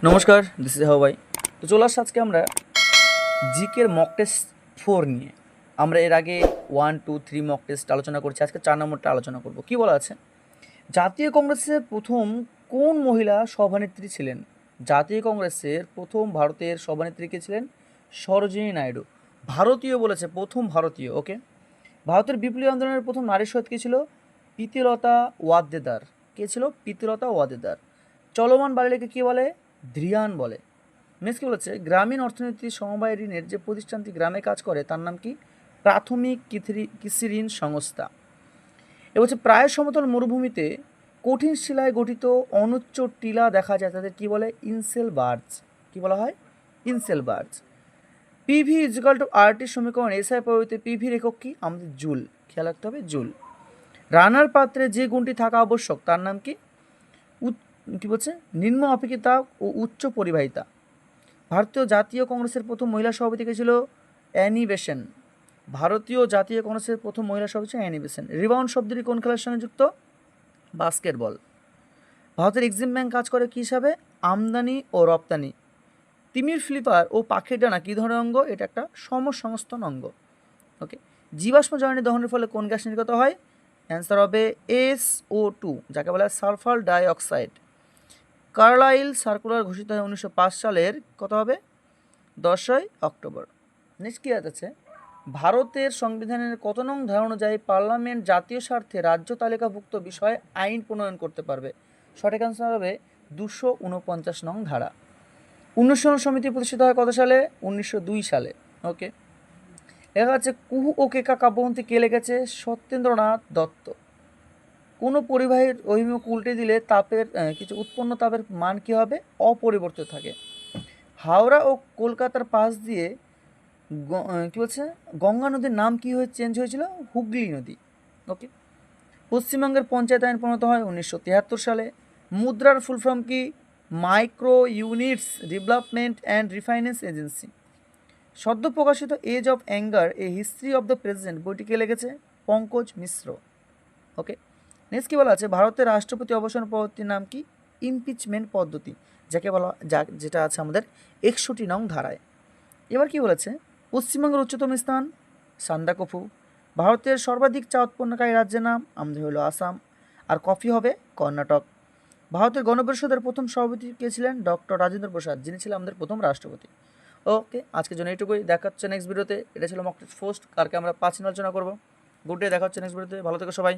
নমস্কার, this is হাওয়াই। তো চলে আসছে আজকে আমরা জিকের মক টেস্ট 4 নিয়ে। আমরা এর আগে 1, 2, 3 মক টেস্ট আলোচনা করছি। আজকে 4 নম্বরটা আলোচনা করব। কি বলা আছে? জাতীয় কংগ্রেসের প্রথম কোন মহিলা সভানেত্রী ছিলেন? জাতীয় কংগ্রেসের প্রথম ভারতের সভানেত্রী কে ছিলেন? সরোজিনী নাইডু। ভারতীয় বলেছে, প্রথম ভারতীয়। ওকে। ভারতের বিপ্লবী আন্দোলনের প্রথম নারী শহীদ কে ছিল? প্রীতিলতা ওয়াদ্দেদার। কে ছিল? প্রীতিলতা ওয়াদ্দেদার। চলমান বালিকাকে কী বলে? ধ্রিয়ান বলে। নেক্সট কি বলেছে? গ্রামীণ অর্থনীতি সমবায় ঋণের যে প্রতিষ্ঠানটি গ্রামে কাজ করে তার নাম কি? প্রাথমিক কৃষি ঋণ সংস্থা। এ বলছে প্রায় সমতল মরুভূমিতে কঠিন শিলায় গঠিত অনুচ্চ টিলা দেখা যায়, তাদের কি বলে? ইনসেল বার্জ। কি বলা হয়? ইনসেল বার্জ। পিভি ইজিক্যাল টু আরটির সমীকরণ এসআই পদ্ধতিতে পিভির একক কি? আমাদের জুল। খেয়াল রাখতে হবে, জুল। রান্নার পাত্রে যে গুণটি থাকা আবশ্যক তার নাম কি? কি বলছে? নিম্ন অপেক্ষিতা ও উচ্চ পরিবাহিতা। ভারতীয় জাতীয় কংগ্রেসের প্রথম মহিলা সভাপতি কে ছিল? Annie Besant. ভারতীয় জাতীয় কংগ্রেসের প্রথম মহিলা সভাপতি অ্যানি বেসেন্ট। রিবাউন্ড শব্দটি কোন খেলার সঙ্গে যুক্ত? বাস্কেটবল। ভারতের এক্সিম ব্যাংক কাজ করে কী হিসাবে? আমদানি ও রপ্তানি। তিমির ফ্লিপার ও পাখির ডানা কী ধরনের অঙ্গ? এটা একটা সমসংস্থান অঙ্গ। ওকে। জীবাশ্ম জ্বালানি দহনের ফলে কোন গ্যাস নির্গত হয়? অ্যান্সার হবে SO2, যাকে বলা হয় সালফার ডাইঅক্সাইড। কার্লাইল সার্কুলার ঘোষিত হয় 1905 সালের কত হবে? 10ই অক্টোবর। নেক্সট কী আছে? ভারতের সংবিধানের কত নং ধারা অনুযায়ী পার্লামেন্ট জাতীয় স্বার্থে রাজ্য তালিকাভুক্ত বিষয়ে আইন প্রণয়ন করতে পারবে? সঠিক আনসার হবে 249 নং ধারা। উন্নয়ন সমিতি প্রতিষ্ঠিত হয় কত সালে? 1902 সালে। ওকে। লেখা আছে কুহু ও কেকা কাব্যগ্রন্থি কে লিখেছে? সত্যেন্দ্রনাথ দত্ত। কোনো পরিবাহীর অভিমুখ উল্টে দিলে তাপের কিছু উৎপন্ন তাপের মান কী হবে? অপরিবর্তিত থাকে। হাওড়া ও কলকাতার পাশ দিয়ে কী বলছে? গঙ্গা নদীর নাম কী হয়ে চেঞ্জ হয়েছিল? হুগলি নদী। ওকে। পশ্চিমবঙ্গের পঞ্চায়েত আইন প্রণীত হয় 1973 সালে। মুদ্রার ফুল ফর্ম কি? Micro units development and refinance agency. সদ্য প্রকাশিত age of anger a history of the present বইটি কে লিখেছে? পঙ্কজ মিশ্র। ওকে। নেক্সট কী বলা আছে? ভারতের রাষ্ট্রপতি অবসর পদ্ধতির নাম কি? ইমপিচমেন্ট পদ্ধতি, যাকে বলা যেটা আছে আমাদের 61 নং ধারায়। এবার কি বলেছে? পশ্চিমবঙ্গের উচ্চতম স্থান সান্দাকফু। ভারতের সর্বাধিক চা উৎপন্নকারী রাজ্যের নাম আমাদের হলো আসাম। আর কফি হবে কর্ণাটক। ভারতের গণপরিষদের প্রথম সভাপতি কে ছিলেন? ডক্টর রাজেন্দ্র প্রসাদ, যিনি ছিলেন আমাদের প্রথম রাষ্ট্রপতি। ওকে, আজকের জন্য এইটুকুই। দেখা হচ্ছে নেক্সট ভিডিওতে। এটা ছিল মক টেস্ট ফার্স্ট, কালকে আমরা 5 নিয়ে আলোচনা করবো। গুড ডে, দেখা হচ্ছে নেক্সট ভিডিওতে। ভালো থেকো সবাই।